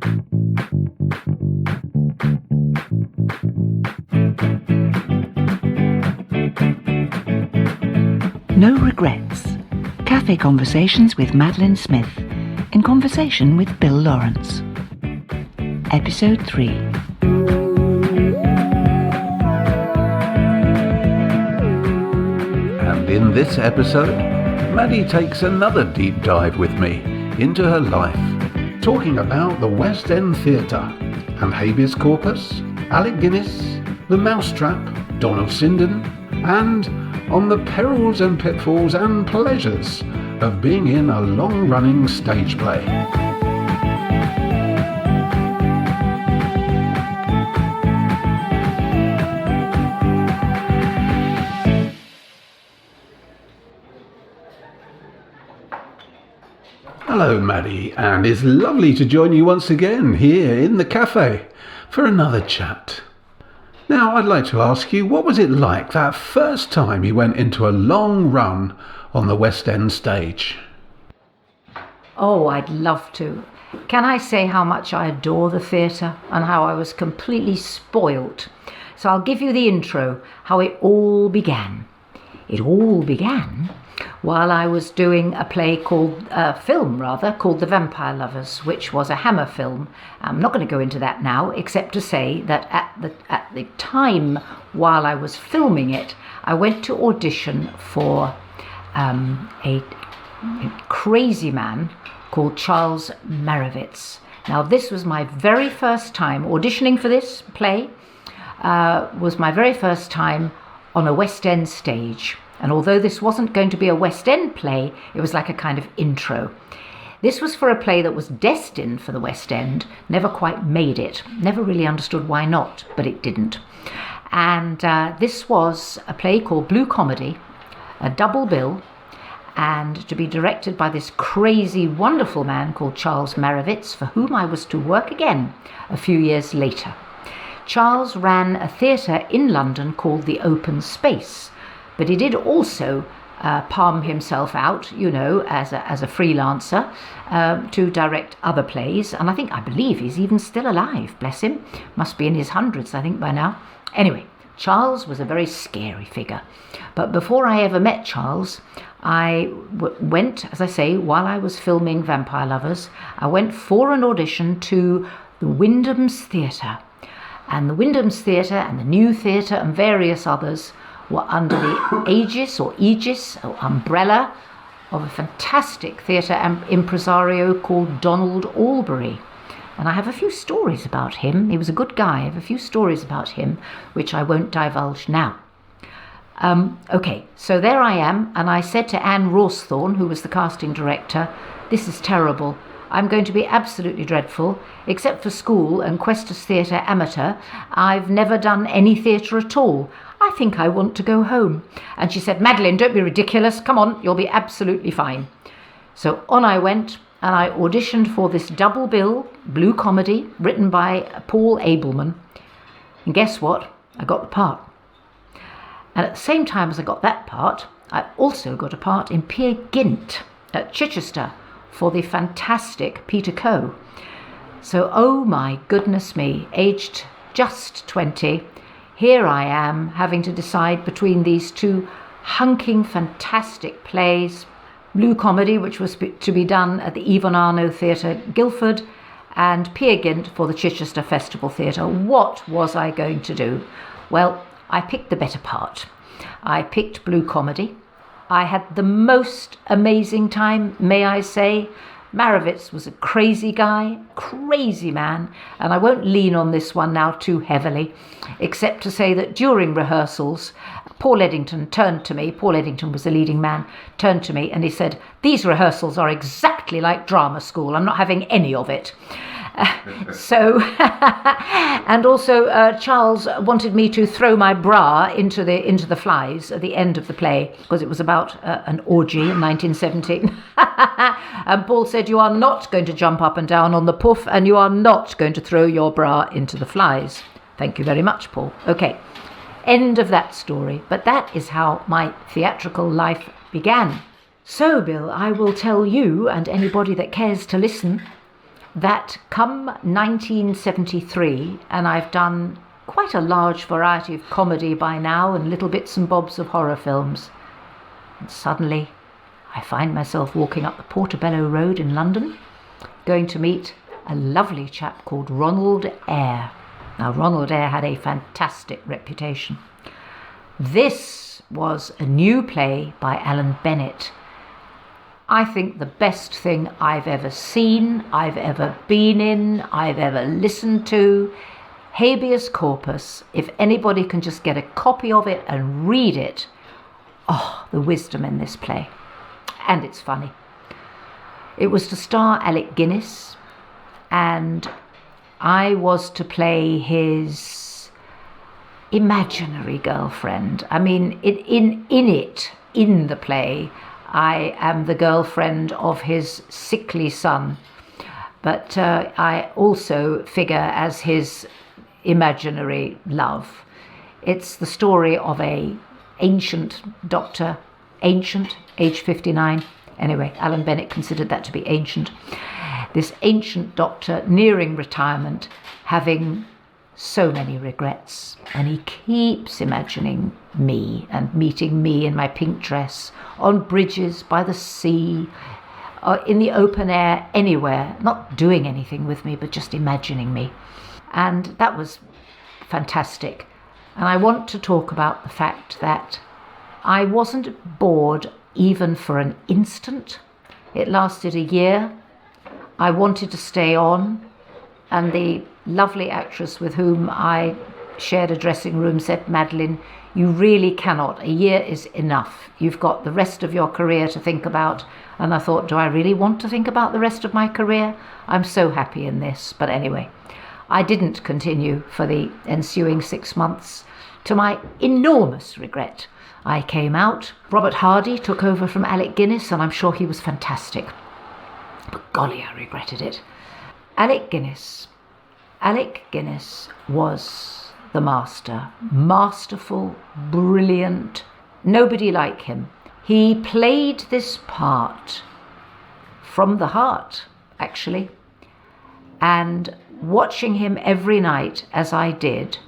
No Regrets. Cafe Conversations with Madeline Smith in conversation with Bill Lawrance. Episode 3. And in this episode, Maddie takes another deep dive with me into her life, talking about the West End Theatre and Habeas Corpus, Alec Guinness, the Mousetrap, Donald Sinden, and on the perils and pitfalls and pleasures of being in a long-running stage play. Hello Maddie, and it's lovely to join you once again here in the cafe for another chat. Now I'd like to ask you, what was it like that first time you went into a long run on the West End stage? Oh, I'd love to. Can I say how much I adore the theatre and how I was completely spoilt? So I'll give you the intro, how it all began. It all began while I was doing a play called The Vampire Lovers, which was a Hammer film. I'm not going to go into that now, except to say that at the time while I was filming it, I went to audition for a crazy man called Charles Maravitz. Now, this was my very first time auditioning for this play. Was my very first time on a West End stage. And although this wasn't going to be a West End play, it was like a kind of intro. This was for a play that was destined for the West End, never quite made it. Never really understood why not, but it didn't. And this was a play called Blue Comedy, a double bill, and to be directed by this crazy, wonderful man called Charles Maravitz, for whom I was to work again a few years later. Charles ran a theatre in London called The Open Space, but he did also palm himself out, as a freelancer to direct other plays. And I believe he's even still alive, bless him. Must be in his hundreds, I think, by now. Anyway, Charles was a very scary figure. But before I ever met Charles, I went, as I say, while I was filming Vampire Lovers, I went for an audition to the Wyndham's Theatre. And the Wyndham's Theatre and the New Theatre and various others were under the aegis or umbrella of a fantastic theatre impresario called Donald Albury. And I have a few stories about him. He was a good guy. I have a few stories about him, which I won't divulge now. Okay, so there I am, and I said to Anne Rawsthorne, who was the casting director, "This is terrible. I'm going to be absolutely dreadful. Except for school and Questors Theatre Amateur, I've never done any theatre at all. I think I want to go home." And she said, "Madeline, don't be ridiculous. Come on, you'll be absolutely fine." So on I went, and I auditioned for this double bill, Blue Comedy, written by Paul Abelman. And guess what? I got the part. And at the same time as I got that part, I also got a part in Peer Gynt at Chichester for the fantastic Peter Coe. So, oh my goodness me, aged just 20, here I am having to decide between these two hunking fantastic plays, Blue Comedy, which was to be done at the Yvonne Theatre, Guildford, and Peer Gynt for the Chichester Festival Theatre. What was I going to do? Well, I picked the better part. I picked Blue Comedy. I had the most amazing time, may I say. Maravitz was a crazy guy, crazy man, and I won't lean on this one now too heavily, except to say that during rehearsals, Paul Eddington turned to me, Paul Eddington was the leading man, turned to me and he said, "These rehearsals are exactly like drama school. I'm not having any of it." And also Charles wanted me to throw my bra into the flies at the end of the play, because it was about an orgy in 1917. And Paul said, "You are not going to jump up and down on the puff, and you are not going to throw your bra into the flies." Thank you very much, Paul. Okay, end of that story. But that is how my theatrical life began. So, Bill, I will tell you and anybody that cares to listen that come 1973, and I've done quite a large variety of comedy by now and little bits and bobs of horror films. And suddenly I find myself walking up the Portobello Road in London, going to meet a lovely chap called Ronald Eyre. Now, Ronald Eyre had a fantastic reputation. This was a new play by Alan Bennett. I think the best thing I've ever seen, I've ever been in, I've ever listened to. Habeas Corpus. If anybody can just get a copy of it and read it. Oh, the wisdom in this play. And it's funny. It was to star Alec Guinness, and I was to play his imaginary girlfriend. I mean, in the play, I am the girlfriend of his sickly son, but I also figure as his imaginary love. It's the story of a ancient doctor, age 59. Anyway, Alan Bennett considered that to be ancient. This ancient doctor nearing retirement, having so many regrets, and he keeps imagining me and meeting me in my pink dress on bridges, by the sea, or in the open air, anywhere, not doing anything with me, but just imagining me. And that was fantastic. And I want to talk about the fact that I wasn't bored even for an instant. It lasted a year. I wanted to stay on, and the lovely actress with whom I shared a dressing room said, Madeline, you really cannot. A year is enough. You've got the rest of your career to think about. And I thought, do I really want to think about the rest of my career? I'm so happy in this. But anyway, I didn't continue for the ensuing 6 months, to my enormous regret. I came out. Robert Hardy took over from Alec Guinness, and I'm sure he was fantastic. But golly, I regretted it. Alec Guinness was the master. Masterful, brilliant, nobody like him. He played this part from the heart, actually. And watching him every night, as I did,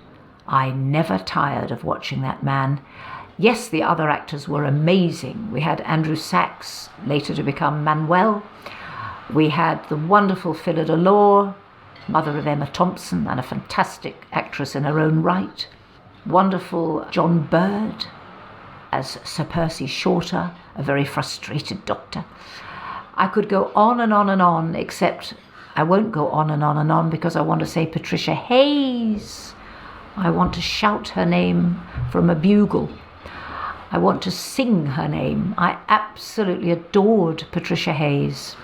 I never tired of watching that man. Yes, the other actors were amazing. We had Andrew Sachs, later to become Manuel. We had the wonderful Phyllida Law, mother of Emma Thompson, and a fantastic actress in her own right. Wonderful John Bird as Sir Percy Shorter, a very frustrated doctor. I could go on and on and on, except I won't go on and on and on because I want to say Patricia Hayes. I want to shout her name from a bugle. I want to sing her name. I absolutely adored Patricia Hayes.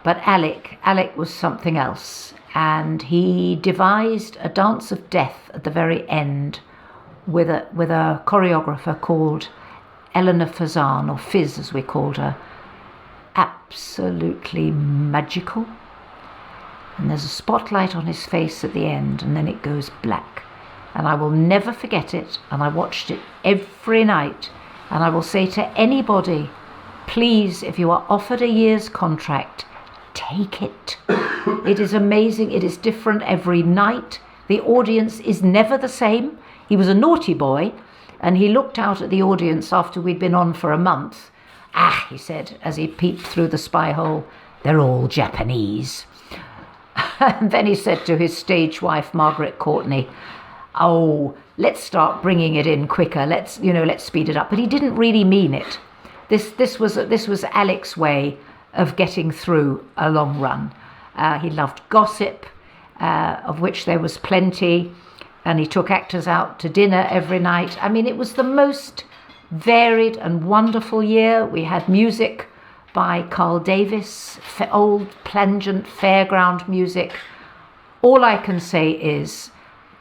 But Alec was something else, and he devised a dance of death at the very end with a choreographer called Eleanor Fazan, or Fizz as we called her. Absolutely magical. And there's a spotlight on his face at the end, and then it goes black. And I will never forget it, and I watched it every night. And I will say to anybody, please, if you are offered a year's contract, take it. It is amazing. It is different every night. The audience is never the same. He was a naughty boy, and he looked out at the audience after we'd been on for a month. Ah, he said, as he peeped through the spy hole, they're all Japanese. And then he said to his stage wife, Margaret Courtney, oh, let's start bringing it in quicker. Let's speed it up. But he didn't really mean it. This was Alec's way of getting through a long run. He loved gossip, of which there was plenty, and he took actors out to dinner every night. I mean, it was the most varied and wonderful year. We had music by Carl Davis, old plangent fairground music. All I can say is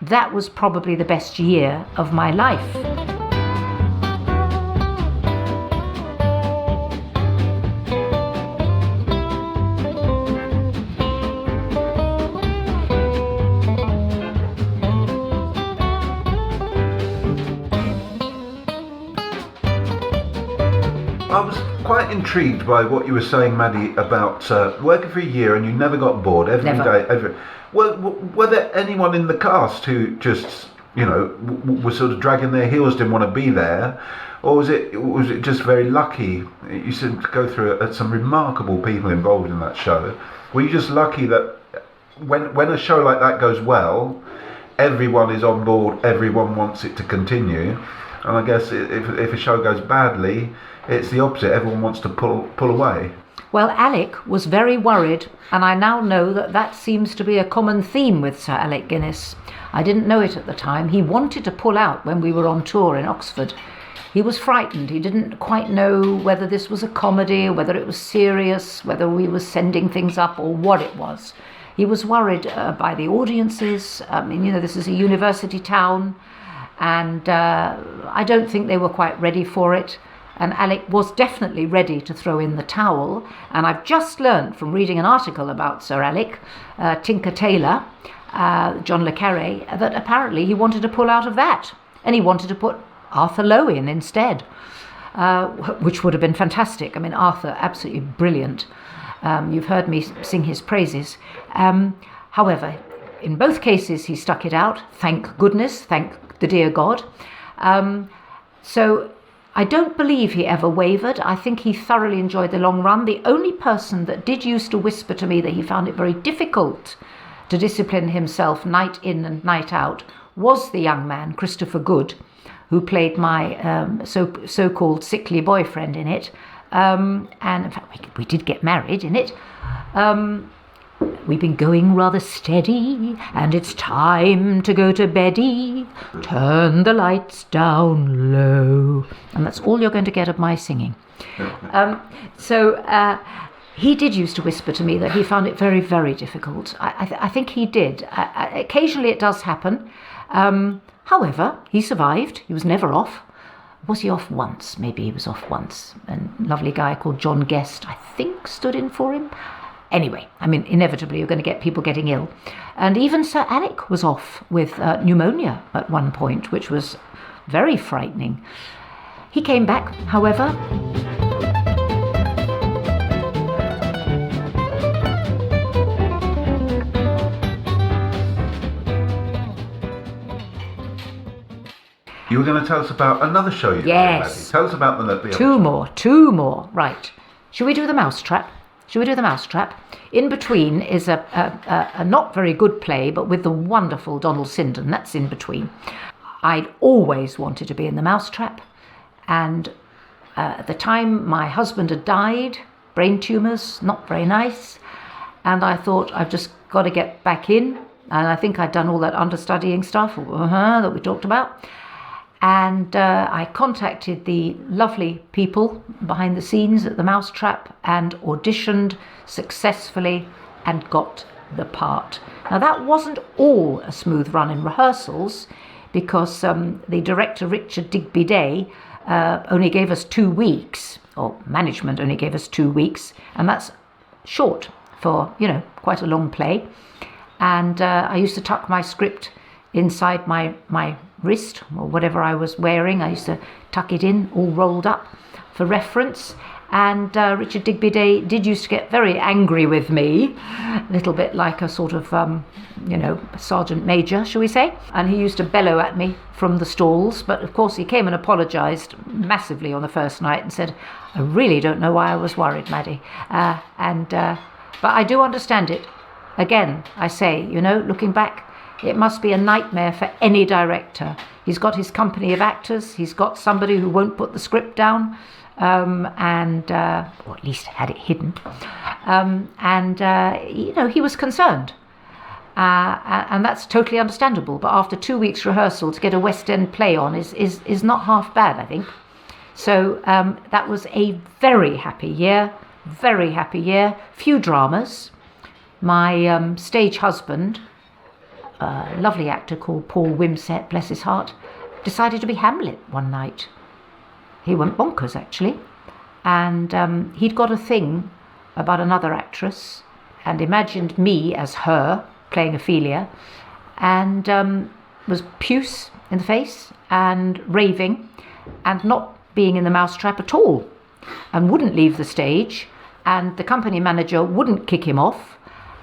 that was probably the best year of my life. I was quite intrigued by what you were saying, Maddie, about working for a year and you never got bored every day. Were there anyone in the cast who just, was sort of dragging their heels, didn't want to be there? Or was it just very lucky? You seem to go through some remarkable people involved in that show. Were you just lucky that when a show like that goes well, everyone is on board, everyone wants it to continue? And I guess if a show goes badly, it's the opposite. Everyone wants to pull away. Well, Alec was very worried, and I now know that seems to be a common theme with Sir Alec Guinness. I didn't know it at the time. He wanted to pull out when we were on tour in Oxford. He was frightened. He didn't quite know whether this was a comedy, whether it was serious, whether we were sending things up or what it was. He was worried by the audiences. This is a university town, and I don't think they were quite ready for it. And Alec was definitely ready to throw in the towel. And I've just learned from reading an article about Sir Alec, Tinker Tailor, John le Carré, that apparently he wanted to pull out of that. And he wanted to put Arthur Lowe in instead, which would have been fantastic. I mean, Arthur, absolutely brilliant. You've heard me sing his praises. However, in both cases, he stuck it out. Thank goodness, thank the dear God. So I don't believe he ever wavered. I think he thoroughly enjoyed the long run. The only person that did used to whisper to me that he found it very difficult to discipline himself night in and night out was the young man, Christopher Good, who played my so-called sickly boyfriend in it. And in fact, we did get married in it. We've been going rather steady, and it's time to go to beddy. Turn the lights down low. And that's all you're going to get of my singing. He did used to whisper to me that he found it very, very difficult. I think he did. Occasionally it does happen. However, he survived. He was never off. Was he off once? Maybe he was off once. A lovely guy called John Guest, I think, stood in for him. Anyway, I mean, inevitably you're going to get people getting ill. And even Sir Alec was off with pneumonia at one point, which was very frightening. He came back, however. You were going to tell us about another show you did, Maddie. Tell us about the Two more. Right. Should we do the Mousetrap? In between is a not very good play, but with the wonderful Donald Sinden. That's in between. I'd always wanted to be in the Mousetrap, and at the time my husband had died, brain tumours, not very nice, and I thought I've just got to get back in, and I think I'd done all that understudying stuff that we talked about. And I contacted the lovely people behind the scenes at the Mousetrap and auditioned successfully and got the part. Now, that wasn't all a smooth run in rehearsals, because the director, Richard Digby Day, only gave us 2 weeks, or management only gave us 2 weeks, and that's short for, quite a long play. And I used to tuck my script inside my wrist or whatever I was wearing. I used to tuck it in all rolled up for reference. And Richard Digby Day did used to get very angry with me, a little bit like a sort of sergeant major, shall we say. And he used to bellow at me from the stalls, but of course he came and apologised massively on the first night and said, I really don't know why I was worried, Maddie. But I do understand it. Again, I say, looking back, it must be a nightmare for any director. He's got his company of actors. He's got somebody who won't put the script down, or at least had it hidden. He was concerned. And that's totally understandable. But after 2 weeks rehearsal to get a West End play on is not half bad, I think. So that was a very happy year. Few dramas. My stage husband, a lovely actor called Paul Wimsett, bless his heart, decided to be Hamlet one night. He went bonkers, actually. And he'd got a thing about another actress and imagined me as her, playing Ophelia, and was puce in the face and raving and not being in the Mousetrap at all. and wouldn't leave the stage, and the company manager wouldn't kick him off,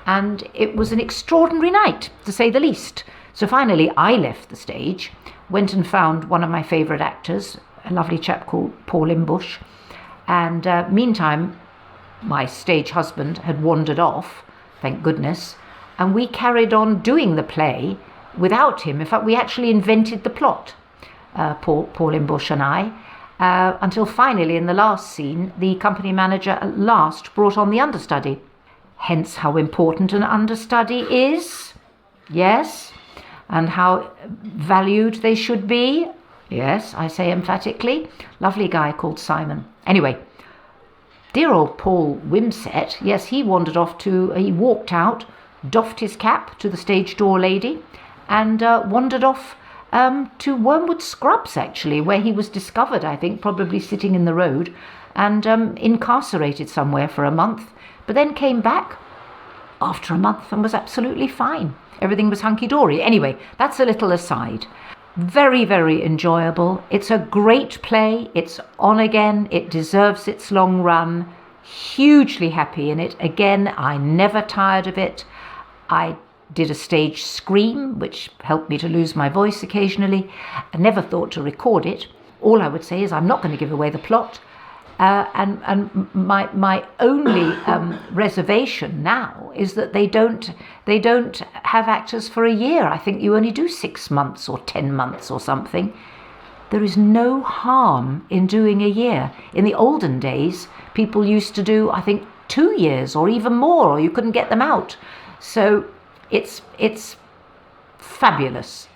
and it was an extraordinary night, to say the least. So finally I left the stage, went and found one of my favourite actors, a lovely chap called Paul Imbush, and meantime my stage husband had wandered off, thank goodness, and we carried on doing the play without him. In fact, we actually invented the plot, Paul Imbush and I, until finally in the last scene the company manager at last brought on the understudy. Hence how important an understudy is, yes, and how valued they should be, yes, I say emphatically. Lovely guy called Simon. Anyway, dear old Paul Wimsett, yes, he wandered off he walked out, doffed his cap to the stage door lady, and wandered off to Wormwood Scrubs, actually, where he was discovered, I think, probably sitting in the road, and incarcerated somewhere for a month, but then came back after a month and was absolutely fine. Everything was hunky-dory. Anyway, that's a little aside. Very, very enjoyable. It's a great play. It's on again. It deserves its long run. Hugely happy in it. Again, I never tired of it. I did a stage scream, which helped me to lose my voice occasionally. I never thought to record it. All I would say is I'm not going to give away the plot. And my only reservation now is that they don't have actors for a year. I think you only do 6 months or 10 months or something. There is no harm in doing a year. In the olden days, people used to do, I think, 2 years or even more, or you couldn't get them out. So it's fabulous.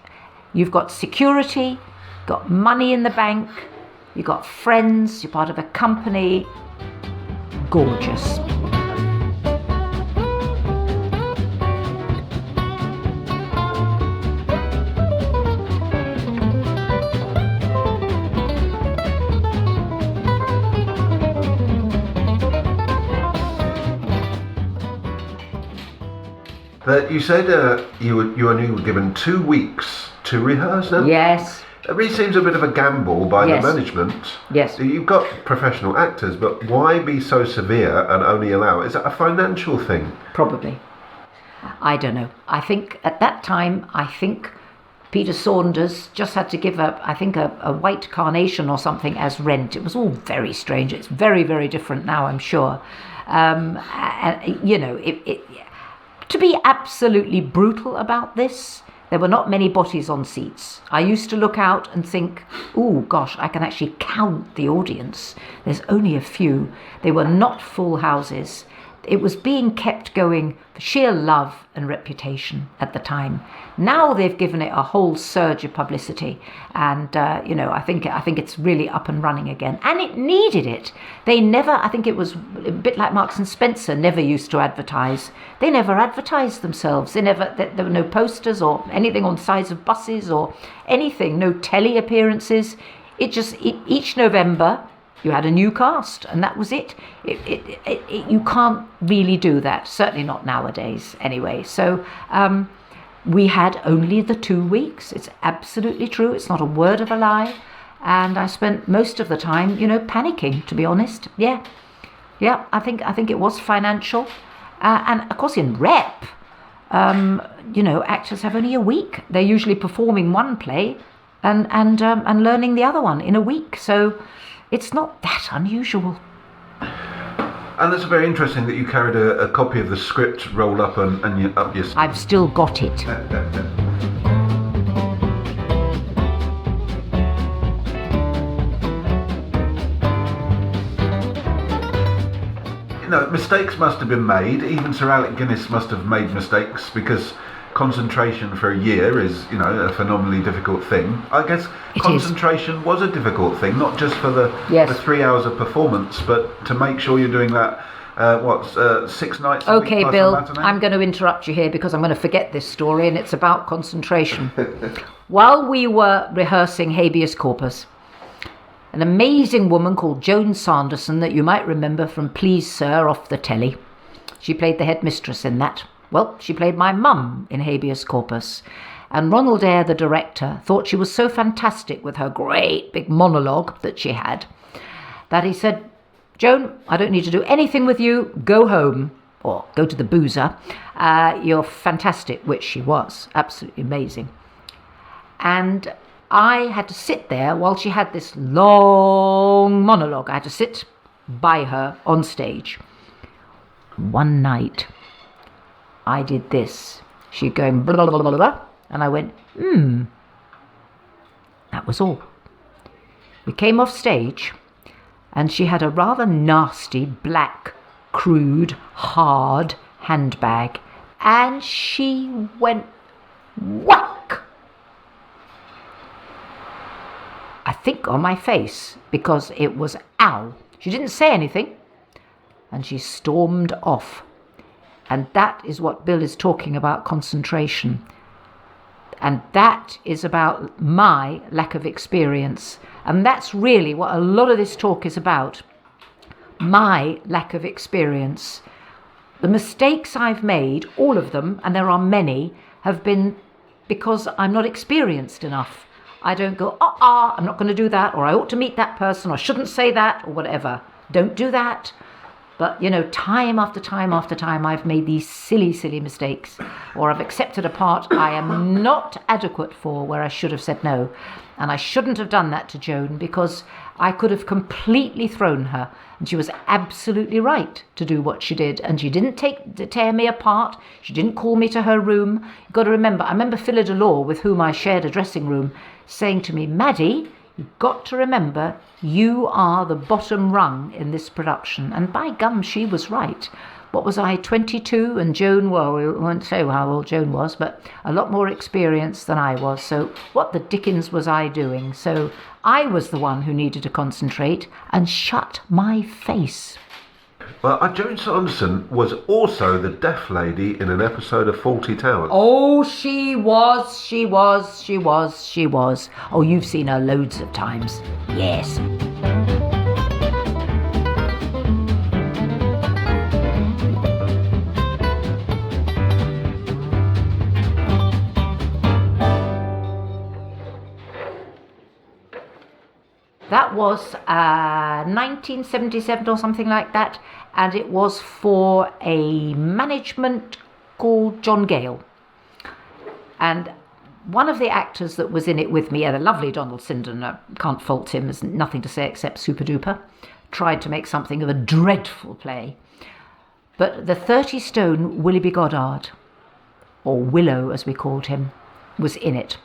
You've got security, got money in the bank, you've got friends, you're part of a company. Gorgeous. But you said you only were given 2 weeks to rehearse them? Yes. It really seems a bit of a gamble by Yes. the management. Yes. You've got professional actors, but why be so severe and only allow it? Is that a financial thing? Probably. I don't know. I think at that time, Peter Saunders just had to give up, a white carnation or something as rent. It was all very strange. It's very, very different now, I'm sure. To be absolutely brutal about this, there were not many bodies on seats. I used to look out and think, oh gosh, I can actually count the audience. There's only a few. They were not full houses. It was being kept going for sheer love and reputation at the time. Now they've given it a whole surge of publicity, and I think it's really up and running again, and it needed it. They never, I think it was a bit like Marks and Spencer, never used to advertise. They never advertised themselves. There were no posters or anything on sides of buses or anything. No telly appearances. Each November you had a new cast, and that was it. You can't really do that, certainly not nowadays anyway. So we had only the 2 weeks. It's absolutely true. It's not a word of a lie. And I spent most of the time, panicking, to be honest. Yeah, I think it was financial. And of course in rep, actors have only a week. They're usually performing one play and learning the other one in a week. So it's not that unusual. And it's very interesting that you carried a copy of the script rolled up up your... I've still got it. Mistakes must have been made. Even Sir Alec Guinness must have made mistakes, because concentration for a year is, a phenomenally difficult thing. I guess concentration was a difficult thing, not just for the 3 hours of performance, but to make sure you're doing that, 6 nights a week. Okay, Bill, I'm going to interrupt you here because I'm going to forget this story, and it's about concentration. While we were rehearsing Habeas Corpus, an amazing woman called Joan Sanderson, that you might remember from Please Sir off the telly. She played the headmistress in that. Well, she played my mum in Habeas Corpus. And Ronald Eyre, the director, thought she was so fantastic with her great big monologue that she had, that he said, Joan, I don't need to do anything with you. Go home. Or go to the boozer. You're fantastic, which she was. Absolutely amazing. And I had to sit there while she had this long monologue. I had to sit by her on stage. One night, I did this. She going blah, blah, blah, blah, blah, and I went, That was all. We came off stage, and she had a rather nasty, black, crude, hard handbag, and she went whack. I think on my face, because it was ow. She didn't say anything, and she stormed off. And that is what Bill is talking about, concentration. And that is about my lack of experience. And that's really what a lot of this talk is about. My lack of experience. The mistakes I've made, all of them, and there are many, have been because I'm not experienced enough. I don't go, I'm not going to do that, or I ought to meet that person, or I shouldn't say that, or whatever. Don't do that. But, time after time after time, I've made these silly, silly mistakes, or I've accepted a part I am not adequate for where I should have said no. And I shouldn't have done that to Joan, because I could have completely thrown her. And she was absolutely right to do what she did. And she didn't tear me apart. She didn't call me to her room. You've got to remember, I remember Philida Law, with whom I shared a dressing room, saying to me, Maddie, you've got to remember, you are the bottom rung in this production. And by gum, she was right. What was I, 22? And Joan, well, we won't say how old Joan was, but a lot more experienced than I was. So what the dickens was I doing? So I was the one who needed to concentrate and shut my face. Well, Joan Saunderson was also the deaf lady in an episode of Fawlty Towers. Oh, she was. Oh, you've seen her loads of times. Yes. That was 1977 or something like that, and it was for a management called John Gale. And one of the actors that was in it with me, the lovely Donald Sinden, I can't fault him, there's nothing to say except super duper, tried to make something of a dreadful play. But the 30-stone Willoughby Goddard, or Willow as we called him, was in it.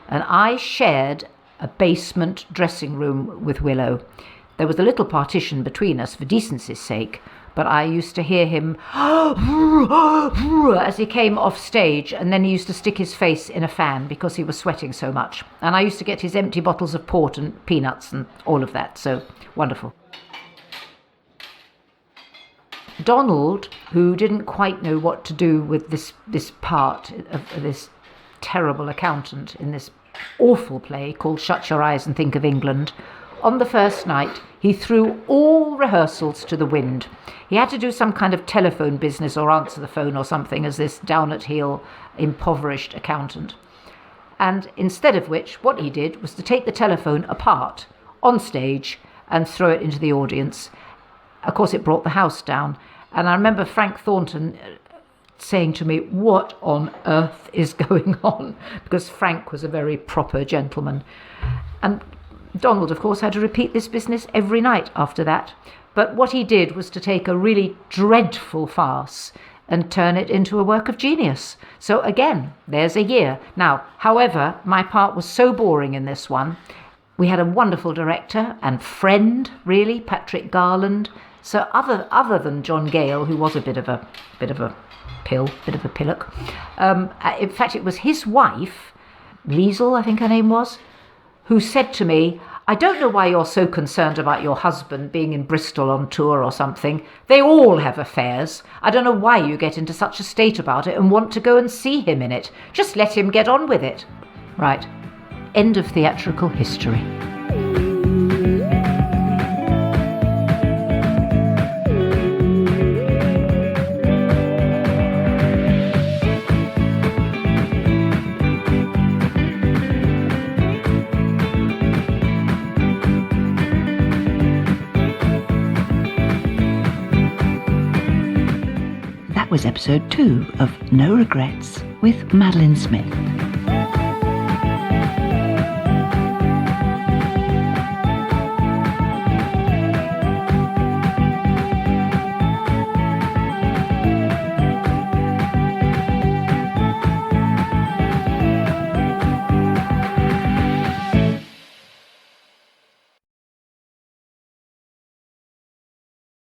And I shared a basement dressing room with Willow. There was a little partition between us for decency's sake, but I used to hear him as he came off stage, and then he used to stick his face in a fan because he was sweating so much. And I used to get his empty bottles of port and peanuts and all of that, so wonderful. Donald, who didn't quite know what to do with this part of this terrible accountant in this awful play called Shut Your Eyes and Think of England, on the first night he threw all rehearsals to the wind. He had to do some kind of telephone business or answer the phone or something as this down-at-heel impoverished accountant. And instead of which, what he did was to take the telephone apart on stage and throw it into the audience. Of course, it brought the house down. And I remember Frank Thornton saying to me, what on earth is going on? Because Frank was a very proper gentleman. And Donald, of course, had to repeat this business every night after that. But what he did was to take a really dreadful farce and turn it into a work of genius. So again, there's a year. Now, however, my part was so boring in this one. We had a wonderful director and friend, really, Patrick Garland. So other than John Gale, who was a bit of a pillock. In fact, it was his wife, Liesel, I think her name was, who said to me, I don't know why you're so concerned about your husband being in Bristol on tour or something. They all have affairs. I don't know why you get into such a state about it and want to go and see him in it. Just let him get on with it. Right. End of theatrical history. episode 2 of No Regrets with Madeline Smith.